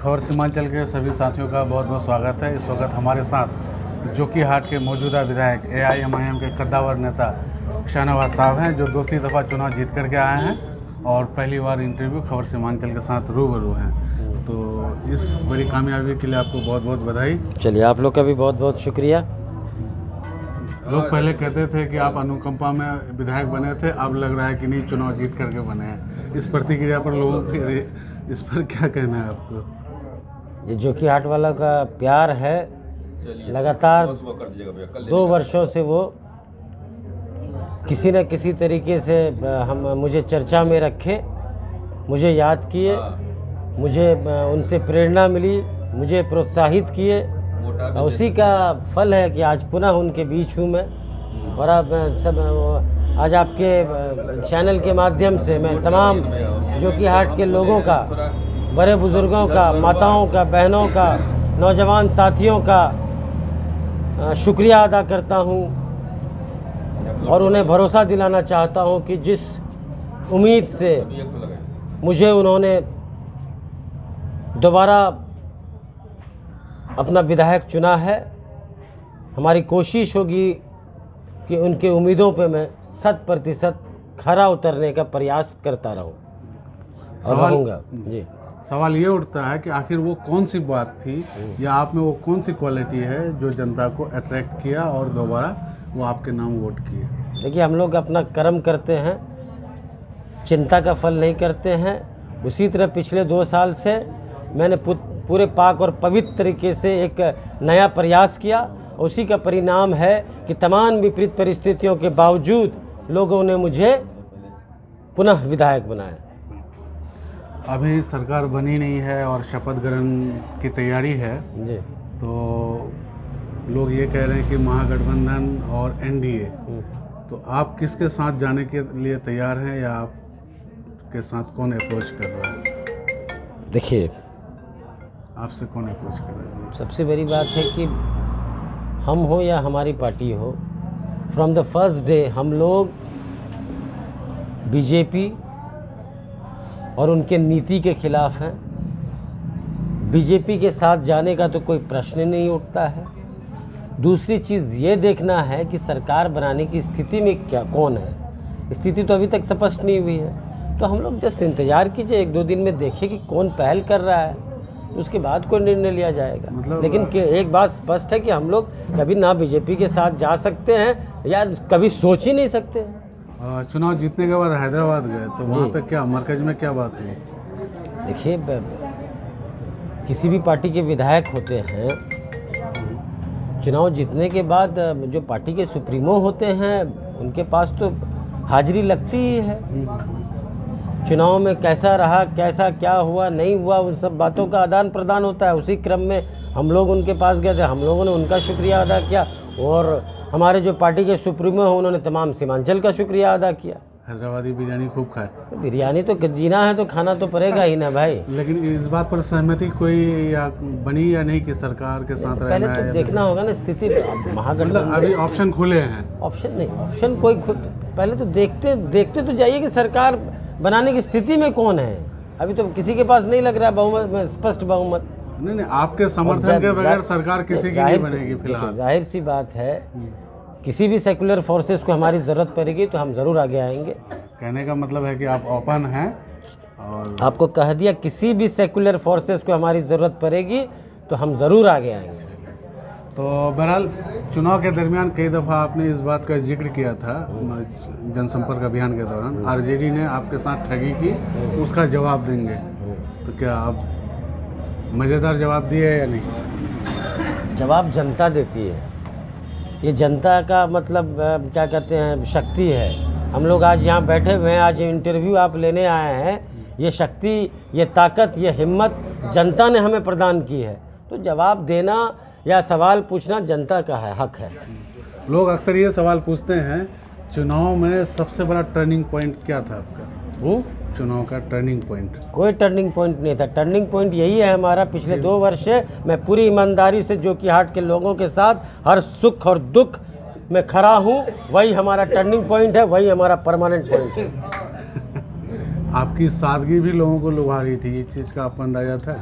खबर सीमांचल के सभी साथियों का बहुत बहुत स्वागत है। इस वक्त हमारे साथ जोकीहाट के मौजूदा विधायक AIMIM के कद्दावर नेता शाहनवाज साहब हैं, जो दूसरी दफ़ा चुनाव जीत करके आए हैं और पहली बार इंटरव्यू खबर सीमांचल के साथ रूबरू हैं। तो इस बड़ी कामयाबी के लिए आपको बहुत बहुत बधाई। चलिए, आप लोग का भी बहुत बहुत शुक्रिया। लोग पहले कहते थे कि आप अनुकंपा में विधायक बने थे, अब लग रहा है कि नहीं चुनाव जीत करके बने हैं। इस प्रतिक्रिया पर लोगों के इस पर क्या कहना है आपको? ये जोकीहाट वाला का प्यार है, लगातार 2 वर्षों से वो किसी न किसी तरीके से मुझे चर्चा में रखे, मुझे याद किए, मुझे उनसे प्रेरणा मिली, मुझे प्रोत्साहित किए। उसी का फल है कि आज पुनः उनके बीच हूँ मैं। और अब आज आपके चैनल के माध्यम से मैं तमाम जोकीहाट के लोगों का, बड़े बुज़ुर्गों का, माताओं का, बहनों का, नौजवान साथियों का शुक्रिया अदा करता हूँ और उन्हें भरोसा दिलाना चाहता हूँ कि जिस उम्मीद से मुझे उन्होंने दोबारा अपना विधायक चुना है, हमारी कोशिश होगी कि उनके उम्मीदों पे मैं 100% खरा उतरने का प्रयास करता रहूं और रहूँगा। जी, सवाल ये उठता है कि आखिर वो कौन सी बात थी या आप में वो कौन सी क्वालिटी है जो जनता को अट्रैक्ट किया और दोबारा वो आपके नाम वोट किए? देखिए, हम लोग अपना कर्म करते हैं, चिंता का फल नहीं करते हैं। उसी तरह पिछले 2 साल से मैंने पूरे पाक और पवित्र तरीके से एक नया प्रयास किया। उसी का परिणाम है कि तमाम विपरीत परिस्थितियों के बावजूद लोगों ने मुझे पुनः विधायक बनाया। अभी सरकार बनी नहीं है और शपथ ग्रहण की तैयारी है जी। तो लोग ये कह रहे हैं कि महागठबंधन और NDA, तो आप किसके साथ जाने के लिए तैयार हैं या आपके साथ कौन अप्रोच कर रहा है? देखिए, आपसे कौन अप्रोच कर रहा है? सबसे बड़ी बात है कि हम हो या हमारी पार्टी हो, फ्रॉम द फर्स्ट डे हम लोग बीजेपी और उनके नीति के खिलाफ हैं। बीजेपी के साथ जाने का तो कोई प्रश्न नहीं उठता है। दूसरी चीज़ ये देखना है कि सरकार बनाने की स्थिति में कौन है। स्थिति तो अभी तक स्पष्ट नहीं हुई है, तो हम लोग जस्ट इंतज़ार कीजिए, 1-2 दिन में देखिए कि कौन पहल कर रहा है, उसके बाद कोई निर्णय लिया जाएगा। लेकिन एक बात स्पष्ट है कि हम लोग कभी ना बीजेपी के साथ जा सकते हैं या कभी सोच ही नहीं सकते। चुनाव जीतने के बाद हैदराबाद गए तो वहाँ पे क्या मरकज में क्या बात हुई? देखिए, किसी भी पार्टी के विधायक होते हैं, चुनाव जीतने के बाद जो पार्टी के सुप्रीमो होते हैं उनके पास तो हाजिरी लगती ही है। चुनाव में कैसा रहा, कैसा क्या हुआ, नहीं हुआ, उन सब बातों का आदान प्रदान होता है। उसी क्रम में हम लोग उनके पास गए थे, हम लोगों ने उनका शुक्रिया अदा किया और हमारे जो पार्टी के सुप्रीमो हैं उन्होंने तमाम सीमांचल का शुक्रिया अदा किया। हैदराबादी बिरयानी खूब खाए? बिरयानी तो जीना है तो खाना तो पड़ेगा ही ना भाई। लेकिन इस बात पर सहमति कोई या बनी या नहीं कि सरकार के साथ पहले रहना तो है? देखना होगा ना स्थिति। महागठबंधन अभी ऑप्शन खुले हैं? ऑप्शन नहीं, ऑप्शन कोई पहले तो देखते तो जाइए कि सरकार बनाने की स्थिति में कौन है। अभी तो किसी के पास नहीं लग रहा है बहुमत में, स्पष्ट बहुमत। नहीं, आपके समर्थन के बगैर सरकार किसी की नहीं बनेगी फिलहाल। जाहिर सी बात है, किसी भी सेकुलर फोर्सेस को हमारी ज़रूरत पड़ेगी तो हम ज़रूर आगे आएंगे। कहने का मतलब है कि आप ओपन हैं और आपको कह दिया, किसी भी सेकुलर फोर्सेस को हमारी ज़रूरत पड़ेगी तो हम ज़रूर आगे आएंगे। तो बहरहाल चुनाव के दरमियान कई दफ़ा आपने इस बात का जिक्र किया था जनसंपर्क अभियान के दौरान, RJD ने आपके साथ ठगी की, उसका जवाब देंगे। तो क्या आप मज़ेदार जवाब दिए या नहीं? जवाब जनता देती है। ये जनता का मतलब क्या कहते हैं, शक्ति है। हम लोग आज यहाँ बैठे हुए हैं, आज इंटरव्यू आप लेने आए हैं, ये शक्ति, ये ताकत, ये हिम्मत जनता ने हमें प्रदान की है। तो जवाब देना या सवाल पूछना जनता का है, हक है। लोग अक्सर ये सवाल पूछते हैं, चुनाव में सबसे बड़ा टर्निंग पॉइंट क्या था आपका? चुनाव का टर्निंग पॉइंट? कोई टर्निंग पॉइंट नहीं था। टर्निंग पॉइंट यही है हमारा, पिछले 2 वर्ष से मैं पूरी ईमानदारी से जोकीहाट के लोगों के साथ हर सुख और दुख में खड़ा हूँ। वही हमारा टर्निंग पॉइंट है, वही हमारा परमानेंट पॉइंट है। आपकी सादगी भी लोगों को लुभा रही थी, इस चीज़ का आपको अंदाजा था?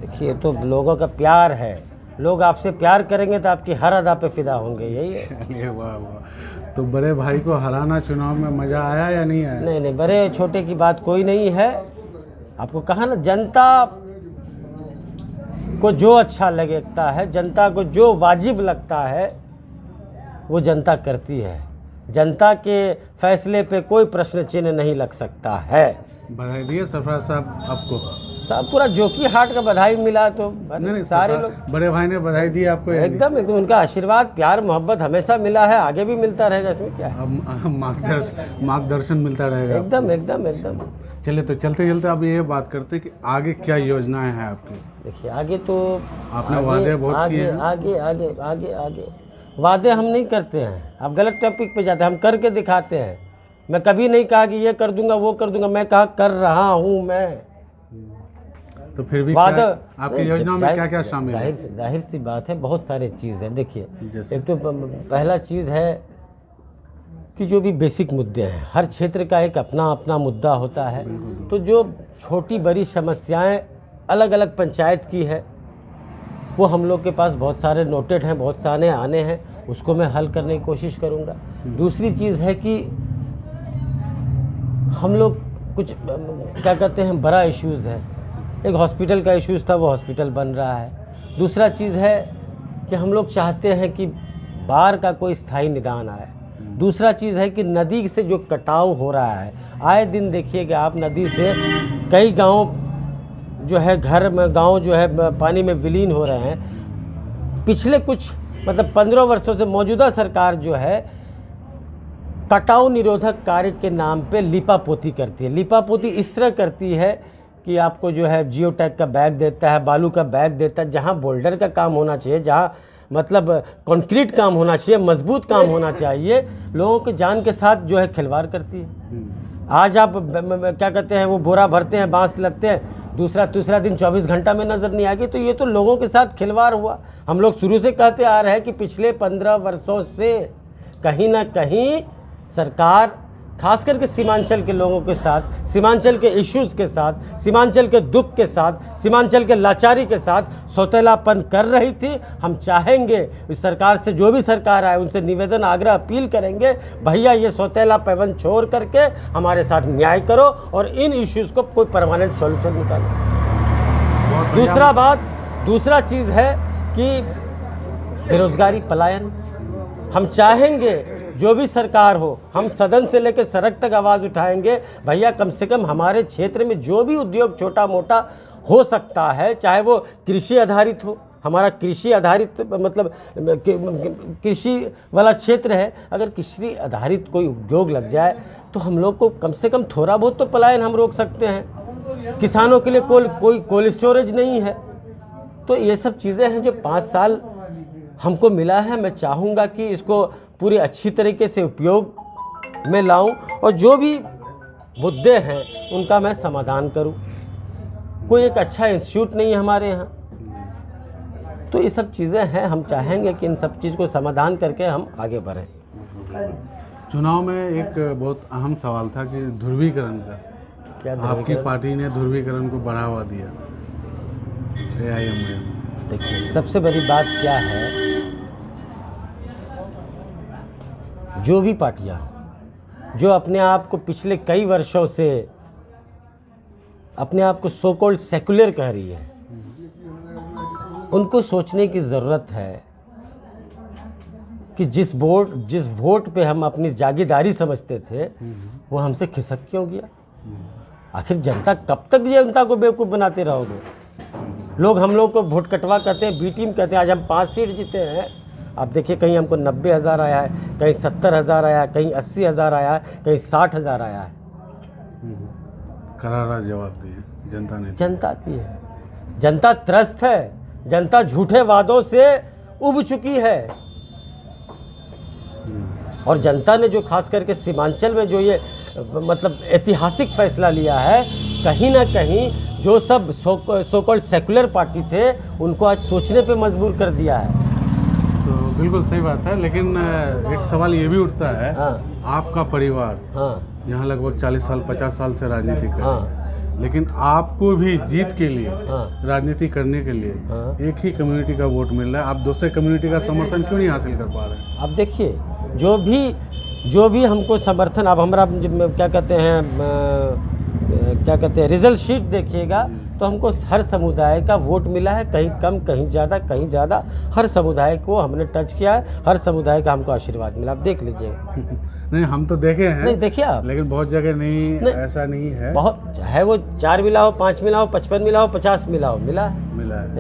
देखिए, तो लोगों का प्यार है, लोग आपसे प्यार करेंगे तो आपकी हर अदा पे फिदा होंगे, यही है। चलिए, वाह वाह। तो बड़े भाई को हराना चुनाव में मज़ा आया या नहीं आया? नहीं नहीं, बड़े छोटे की बात कोई नहीं है। आपको कहा ना, जनता को जो अच्छा लगता है, जनता को जो वाजिब लगता है, वो जनता करती है। जनता के फैसले पे कोई प्रश्न चिन्ह नहीं लग सकता है। बधाई दिए सरफराज साहब आपको? सब पूरा जोकीहाट का बधाई मिला तो नहीं, सारे लोग, बड़े भाई ने बधाई दी आपको? एकदम एकदम उनका आशीर्वाद, प्यार, मोहब्बत हमेशा मिला है, आगे भी मिलता रहेगा, इसमें क्या है। अब मार्गदर्शन मिलता रहेगा? एकदम एकदम एकदम। चलिए, तो चलते चलते अब ये बात करते हैं कि आगे क्या योजनाएं हैं आपकी? देखिए, आगे तो आपने वादे बहुत किए हैं। आगे आगे आगे आगे वादे हम नहीं करते हैं, आप गलत टॉपिक पे जाते हैं, हम करके दिखाते हैं। मैं कभी नहीं कहा कि ये कर दूंगा वो कर दूंगा, मैं कहा कर रहा हूँ मैं। तो फिर भी वादा आपकी योजना में क्या क्या शामिल है? जाहिर सी बात है, बहुत सारे चीज़ है। देखिए, जैसे? एक तो पहला चीज़ है कि जो भी बेसिक मुद्दे हैं, हर क्षेत्र का एक अपना अपना मुद्दा होता है। तो जो छोटी बड़ी समस्याएं अलग अलग पंचायत की है, वो हम लोग के पास बहुत सारे नोटेड हैं, बहुत सारे आने हैं, उसको मैं हल करने की कोशिश करूँगा। दूसरी चीज़ है कि हम लोग कुछ क्या कहते हैं, बड़ा इश्यूज़ है। एक हॉस्पिटल का इश्यूज़ था, वो हॉस्पिटल बन रहा है। दूसरा चीज़ है कि हम लोग चाहते हैं कि बाढ़ का कोई स्थायी निदान आए। दूसरा चीज़ है कि नदी से जो कटाव हो रहा है, आए दिन देखिएगा आप, नदी से कई गांव जो है, घर में गांव जो है पानी में विलीन हो रहे हैं। पिछले कुछ 15 वर्षों से मौजूदा सरकार जो है कटाव निरोधक कार्य के नाम पे लीपापोती करती है। लीपापोती इस तरह करती है कि आपको जो है जियो टैग का बैग देता है, बालू का बैग देता है, जहाँ बोल्डर का काम होना चाहिए, जहाँ कंक्रीट काम होना चाहिए, मजबूत काम होना चाहिए, लोगों के जान के साथ जो है खिलवाड़ करती है। आज आप क्या कहते हैं, वो बोरा भरते हैं, बांस लगते हैं, दूसरा दिन 24 घंटा में नज़र नहीं आएगी। तो ये तो लोगों के साथ खिलवाड़ हुआ। हम लोग शुरू से कहते आ रहे हैं कि पिछले 15 वर्षों से कहीं ना कहीं सरकार खास करके सीमांचल के लोगों के साथ, सीमांचल के इश्यूज़ के साथ, सीमांचल के दुख के साथ, सीमांचल के लाचारी के साथ सौतेलापन कर रही थी। हम चाहेंगे इस सरकार से, जो भी सरकार आए, उनसे निवेदन, आग्रह, अपील करेंगे, भैया ये सौतेलापन छोड़ करके हमारे साथ न्याय करो और इन इश्यूज़ को कोई परमानेंट सॉल्यूशन निकालो। दूसरा चीज़ है कि बेरोजगारी, पलायन। हम चाहेंगे जो भी सरकार हो, हम सदन से लेकर सड़क तक आवाज़ उठाएंगे, भैया कम से कम हमारे क्षेत्र में जो भी उद्योग छोटा मोटा हो सकता है, चाहे वो कृषि आधारित हो, हमारा कृषि आधारित कृषि वाला क्षेत्र है, अगर कृषि आधारित कोई उद्योग लग जाए तो हम लोग को कम से कम थोड़ा बहुत तो पलायन हम रोक सकते हैं। किसानों के लिए कोई कोल्ड स्टोरेज नहीं है। तो ये सब चीज़ें हैं जो 5 साल हमको मिला है। मैं चाहूँगा कि इसको पूरी अच्छी तरीके से उपयोग में लाऊं और जो भी मुद्दे हैं उनका मैं समाधान करूं। कोई एक अच्छा इंस्टीट्यूट नहीं है हमारे यहाँ, तो ये सब चीज़ें हैं। हम चाहेंगे कि इन सब चीज़ को समाधान करके हम आगे बढ़ें। चुनाव में एक बहुत अहम सवाल था कि ध्रुवीकरण का, क्या आपकी पार्टी ने ध्रुवीकरण को बढ़ावा दिया, AIMIM। देखिए, सबसे बड़ी बात क्या है, जो भी पार्टियां जो अपने आप को पिछले कई वर्षों से अपने आप को सो कॉल्ड सेकुलर कह रही है, उनको सोचने की ज़रूरत है कि जिस वोट पे हम अपनी जागीरदारी समझते थे, वो हमसे खिसक क्यों गया। आखिर जनता कब तक जनता को बेवकूफ़ बनाते रहोगे। लोग हम लोग को वोट कटवा कहते हैं, बी टीम कहते हैं। आज हम 5 सीट जीते हैं, आप देखिए, कहीं हमको 90,000 आया है, कहीं 70,000 आया है, कहीं 80,000 आया है, कहीं 60,000 आया है। करारा जवाब दिए जनता ने। जनता दी है, जनता त्रस्त है, जनता झूठे वादों से उब चुकी है। और जनता ने जो खास करके सीमांचल में जो ये ऐतिहासिक फैसला लिया है, कहीं ना कहीं जो सब सो कॉल्ड सेकुलर पार्टी थे, उनको आज सोचने पे मजबूर कर दिया है। तो बिल्कुल सही बात है, लेकिन एक सवाल ये भी उठता है, हाँ, आपका परिवार हाँ, यहाँ लगभग 40 साल 50 साल से राजनीति कर रहा है, लेकिन आपको भी जीत के लिए, हाँ। राजनीति करने के लिए हाँ। एक ही कम्युनिटी का वोट मिल रहा है, आप दूसरे कम्युनिटी का समर्थन क्यों नहीं हासिल कर पा रहे हैं? अब देखिए, जो भी हमको समर्थन, अब हमारा क्या कहते हैं रिजल्ट शीट देखिएगा तो हमको हर समुदाय का वोट मिला है, कहीं कम कहीं ज़्यादा, हर समुदाय को हमने टच किया है, हर समुदाय का हमको आशीर्वाद मिला। आप देख लीजिएगा। नहीं, हम तो देखे हैं। नहीं, देखिए आप, लेकिन बहुत जगह नहीं, ऐसा नहीं है। बहुत, चाहे वो 4 मिला हो, 5 मिला हो, 55 मिला हो, 50 मिला हो, मिला है,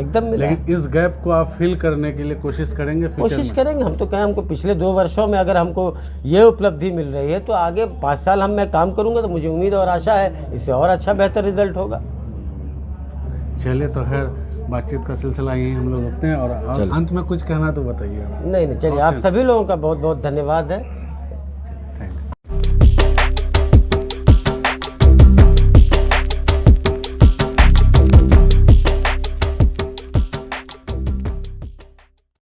एकदम मिला है। लेकिन इस गैप को आप फिल करने के लिए कोशिश करेंगे? कोशिश करेंगे। हम तो कहें, हमको पिछले 2 वर्षों में अगर हमको ये उपलब्धि मिल रही है तो आगे 5 साल मैं काम करूंगा तो मुझे उम्मीद और आशा है इससे और अच्छा बेहतर रिजल्ट होगा। चलिए, तो खैर बातचीत का सिलसिला यही हम लोग रुकते हैं, और अंत में कुछ कहना तो बताइए। नहीं, चलिए, आप सभी लोगों का बहुत बहुत धन्यवाद है